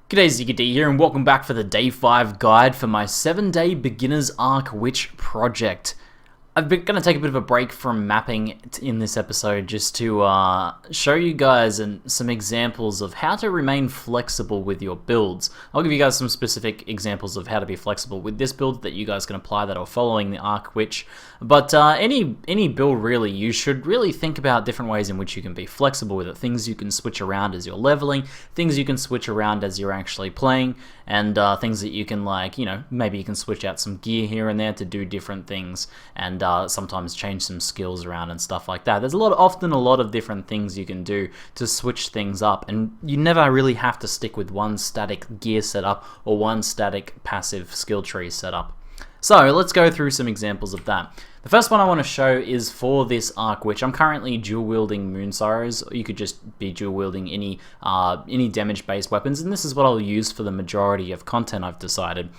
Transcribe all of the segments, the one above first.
G'day, ZiggyD here, and welcome back for the Day 5 guide for my 7-day Beginner's Arc Witch project. I've been going to take a bit of a break from mapping in this episode just to show you guys some examples of how to remain flexible with your builds. I'll give you guys some specific examples of how to be flexible with this build that you guys can apply that are following the Arc Witch. But any build really, you should really think about different ways in which you can be flexible with it. Things you can switch around as you're leveling, things you can switch around as you're actually playing, and things that you can, like, you know, maybe you can switch out some gear here and there to do different things, and sometimes change some skills around and stuff like that. There's often a lot of different things you can do to switch things up, and you never really have to stick with one static gear setup or one static passive skill tree setup. So let's go through some examples of that. The first one I want to show is for this Arc Witch. I'm currently dual wielding Moon Sorrows. You could just be dual wielding any damage based weapons, and this is what I'll use for the majority of content, I've decided.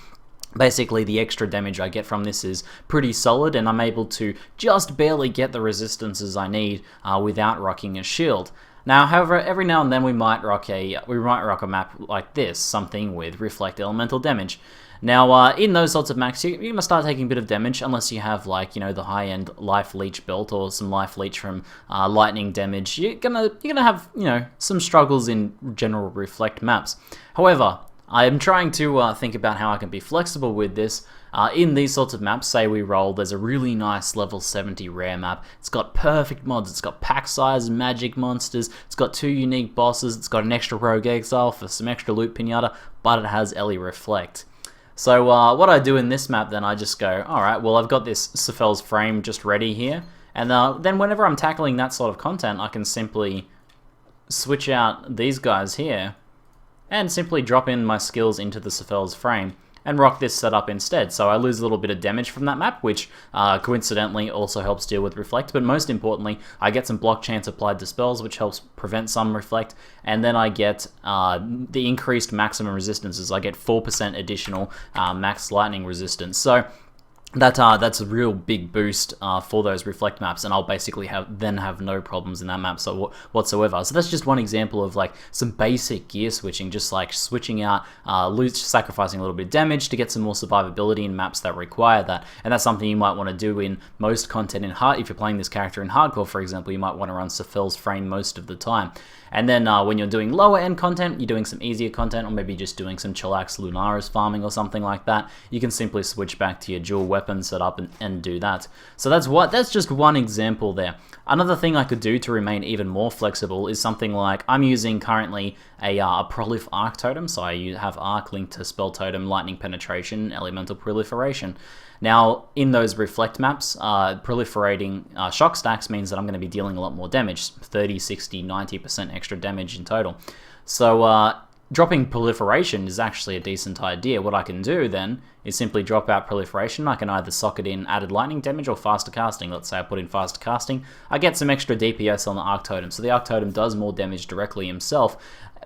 Basically, the extra damage I get from this is pretty solid, and I'm able to just barely get the resistances I need without rocking a shield. Now, however, every now and then we might rock a map like this, something with reflect elemental damage. Now, in those sorts of maps, you're going to start taking a bit of damage unless you have, like, you know, the high-end life leech belt or some life leech from lightning damage. You're gonna have, you know, some struggles in general reflect maps. However, I am trying to think about how I can be flexible with this. In these sorts of maps, say we roll, there's a really nice level 70 rare map. It's got perfect mods, it's got pack size magic monsters, it's got 2 unique bosses, it's got an extra rogue exile for some extra loot pinata, but it has Ellie Reflect. So what I do in this map, then I just go, alright, well, I've got this Sephel's Frame just ready here, and then whenever I'm tackling that sort of content, I can simply switch out these guys here and simply drop in my skills into the Sephel's Frame and rock this setup instead. So I lose a little bit of damage from that map, which coincidentally also helps deal with Reflect, but most importantly, I get some block chance applied to spells, which helps prevent some Reflect, and then I get the increased maximum resistances. I get 4% additional max lightning resistance. So that's a real big boost for those reflect maps, and I'll basically have no problems in that map whatsoever. So that's just one example of, like, some basic gear switching, just like switching out sacrificing a little bit of damage to get some more survivability in maps that require that. And that's something you might want to do in most content in hard. If you're playing this character in hardcore, for example, you might want to run Sephel's Frame most of the time. And then when you're doing lower end content, you're doing some easier content, or maybe just doing some Chillax Lunaris farming or something like that, you can simply switch back to your dual weapon setup and do that. So that's just one example there. Another thing I could do to remain even more flexible is something like, I'm using currently a Prolif Arc Totem, so I have Arc linked to Spell Totem, Lightning Penetration, Elemental Proliferation. Now, in those reflect maps, proliferating shock stacks means that I'm going to be dealing a lot more damage, 30, 60, 90% extra damage in total. So dropping proliferation is actually a decent idea. What I can do then is simply drop out proliferation. I can either socket in added lightning damage or faster casting. Let's say I put in faster casting. I get some extra DPS on the Arc Totem. So the Arc Totem does more damage directly himself,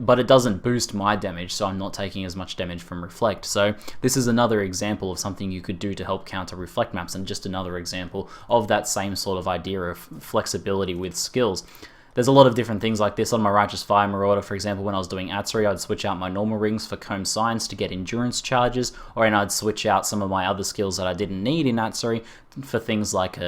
but it doesn't boost my damage, so I'm not taking as much damage from Reflect. So this is another example of something you could do to help counter Reflect maps, and just another example of that same sort of idea of flexibility with skills. There's a lot of different things like this. On my Righteous Fire Marauder, for example, when I was doing Atsuri, I'd switch out my normal rings for Comb Signs to get endurance charges, or I'd switch out some of my other skills that I didn't need in Atsuri for things like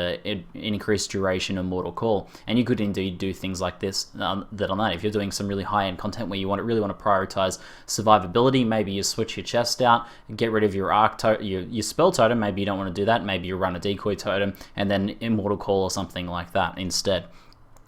increased duration and Mortal Call. And you could indeed do things like this on that. If you're doing some really high-end content where you really want to prioritize survivability, maybe you switch your chest out, get rid of your your Spell Totem. Maybe you don't want to do that. Maybe you run a Decoy Totem and then Immortal Call or something like that instead.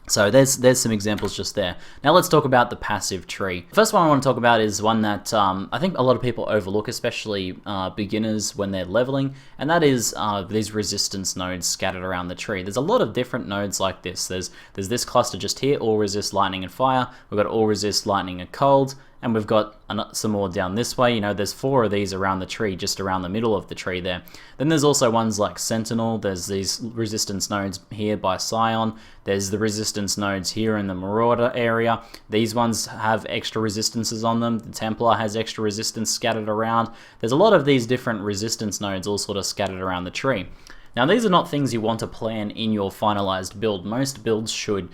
So there's some examples just there. Now let's talk about the passive tree. The first one I want to talk about is one that I think a lot of people overlook, especially beginners when they're leveling, and that is these resistance nodes scattered around the tree. There's a lot of different nodes like this. There's this cluster just here, all resist lightning and fire. We've got all resist lightning and cold. And we've got some more down this way. You know, there's 4 of these around the tree, just around the middle of the tree there. Then there's also ones like Sentinel. There's these resistance nodes here by Scion. There's the resistance nodes here in the Marauder area. These ones have extra resistances on them. The Templar has extra resistance scattered around. There's a lot of these different resistance nodes all sort of scattered around the tree. Now, these are not things you want to plan in your finalized build. Most builds should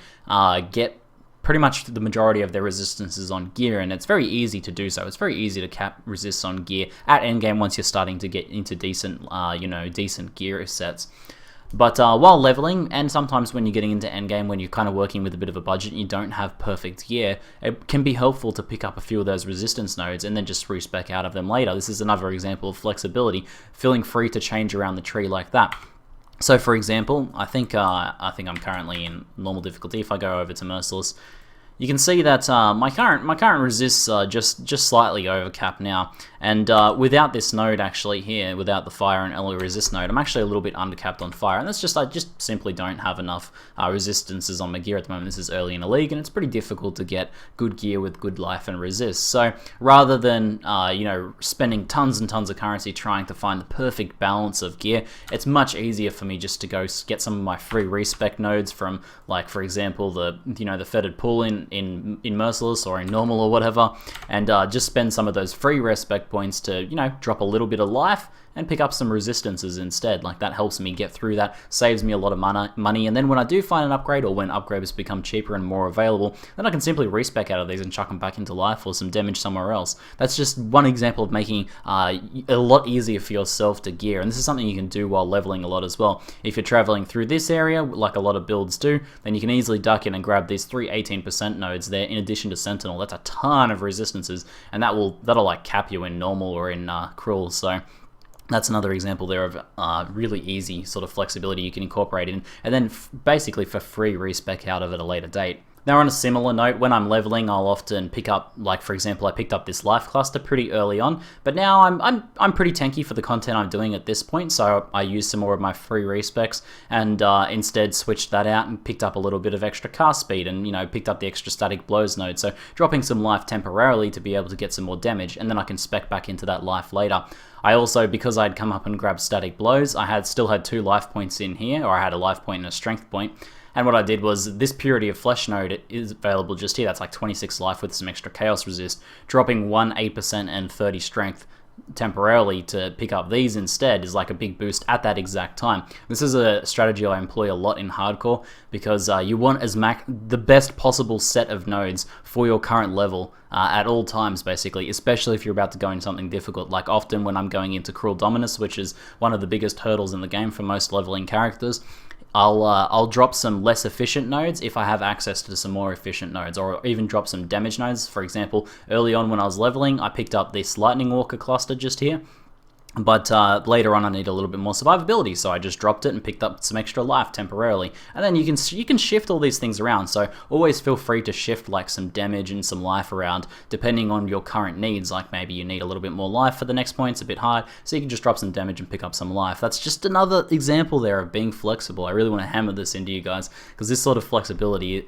get pretty much the majority of their resistances on gear, and it's very easy to do so. It's very easy to cap resists on gear at endgame once you're starting to get into decent, decent gear sets. But while leveling, and sometimes when you're getting into endgame, when you're kind of working with a bit of a budget and you don't have perfect gear, it can be helpful to pick up a few of those resistance nodes and then just respec out of them later. This is another example of flexibility, feeling free to change around the tree like that. So for example, I think I'm currently in normal difficulty. If I go over to Merciless, you can see that my current resists are just slightly over cap now, and without this node actually here, without the fire and early resist node, I'm actually a little bit undercapped on fire, and that's just I just simply don't have enough resistances on my gear at the moment. This is early in the league, and it's pretty difficult to get good gear with good life and resist. So rather than spending tons and tons of currency trying to find the perfect balance of gear, it's much easier for me just to go get some of my free respec nodes from, like, for example, the fetid pool in Merciless or in normal or whatever, and just spend some of those free respec points to drop a little bit of life and pick up some resistances instead. Like, that helps me get through that, saves me a lot of money, and then when I do find an upgrade, or when upgrades become cheaper and more available, then I can simply respec out of these and chuck them back into life or some damage somewhere else. That's just one example of making a lot easier for yourself to gear, and this is something you can do while leveling a lot as well. If you're traveling through this area, like a lot of builds do, then you can easily duck in and grab these 3 18% nodes there in addition to Sentinel. That's a ton of resistances, and that'll like cap you in normal or in cruel. So that's another example there of really easy sort of flexibility you can incorporate in, and then basically for free respec out of it at a later date. Now, on a similar note, when I'm leveling, I'll often pick up, like for example, I picked up this life cluster pretty early on, but now I'm pretty tanky for the content I'm doing at this point, so I used some more of my free respecs and instead switched that out and picked up a little bit of extra cast speed and picked up the extra static blows node, so dropping some life temporarily to be able to get some more damage, and then I can spec back into that life later. I also, because I'd come up and grabbed static blows, I still had 2 life points in here, or I had a life point and a strength point. And what I did was, this Purity of Flesh node is available just here. That's like 26 life with some extra chaos resist. Dropping 1 8% and 30 strength temporarily to pick up these instead is like a big boost at that exact time. This is a strategy I employ a lot in hardcore, because you want the best possible set of nodes for your current level at all times, basically, especially if you're about to go into something difficult. Like, often when I'm going into Cruel Dominus, which is one of the biggest hurdles in the game for most leveling characters, I'll drop some less efficient nodes if I have access to some more efficient nodes, or even drop some damage nodes. For example, early on when I was leveling, I picked up this Lightning Walker cluster just here, but later on I need a little bit more survivability, so I just dropped it and picked up some extra life temporarily. And then you can shift all these things around, so always feel free to shift like some damage and some life around depending on your current needs. Like, maybe you need a little bit more life for the next point, it's a bit hard, so you can just drop some damage and pick up some life. That's just another example there of being flexible. I really want to hammer this into you guys, because this sort of flexibility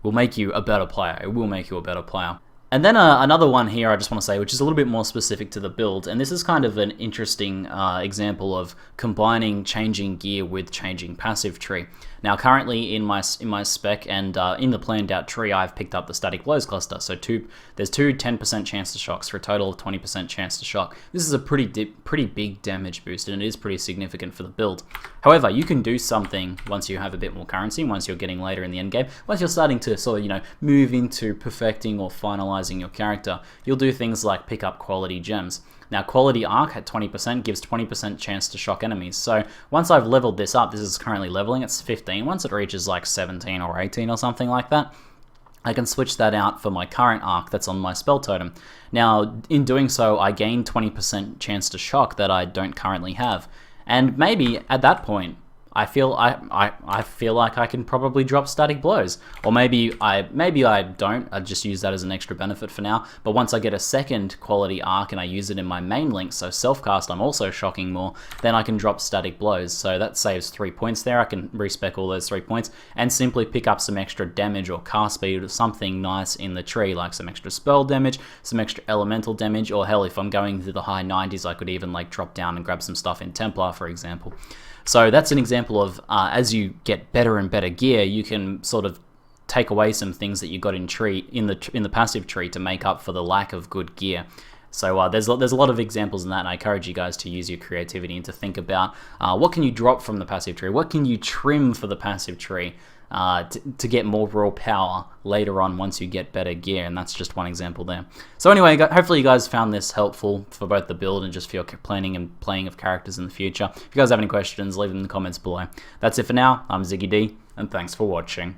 will make you a better player. It will make you a better player. And then another one here I just want to say, which is a little bit more specific to the build, and this is kind of an interesting example of combining changing gear with changing passive tree. Now, currently in my spec and in the planned out tree, I've picked up the static blows cluster. So there's 2 10% chance to shocks for a total of 20% chance to shock. This is a pretty big damage boost, and it is pretty significant for the build. However, you can do something once you have a bit more currency, once you're getting later in the end game, once you're starting to sort of move into perfecting or finalizing your character. You'll do things like pick up quality gems. Now, quality arc at 20% gives 20% chance to shock enemies. So once I've leveled this up, this is currently leveling, it's 15. Once it reaches like 17 or 18 or something like that, I can switch that out for my current arc that's on my spell totem. Now, in doing so, I gain 20% chance to shock that I don't currently have. And maybe at that point, I feel like I can probably drop static blows, or maybe I don't. I just use that as an extra benefit for now. But once I get a second quality arc and I use it in my main link, so self-cast, I'm also shocking more, then I can drop static blows. So that saves 3 points there. I can respec all those 3 points and simply pick up some extra damage or cast speed or something nice in the tree, like some extra spell damage, some extra elemental damage, or hell, if I'm going to the high 90s, I could even like drop down and grab some stuff in Templar, for example. So that's an example of as you get better and better gear, you can sort of take away some things that you got in the passive tree to make up for the lack of good gear. So there's a lot of examples in that, and I encourage you guys to use your creativity and to think about what can you drop from the passive tree, what can you trim for the passive tree, to get more raw power later on once you get better gear, and that's just one example there. So anyway, hopefully you guys found this helpful for both the build and just for your planning and playing of characters in the future. If you guys have any questions, leave them in the comments below. That's it for now. I'm ZiggyD, and thanks for watching.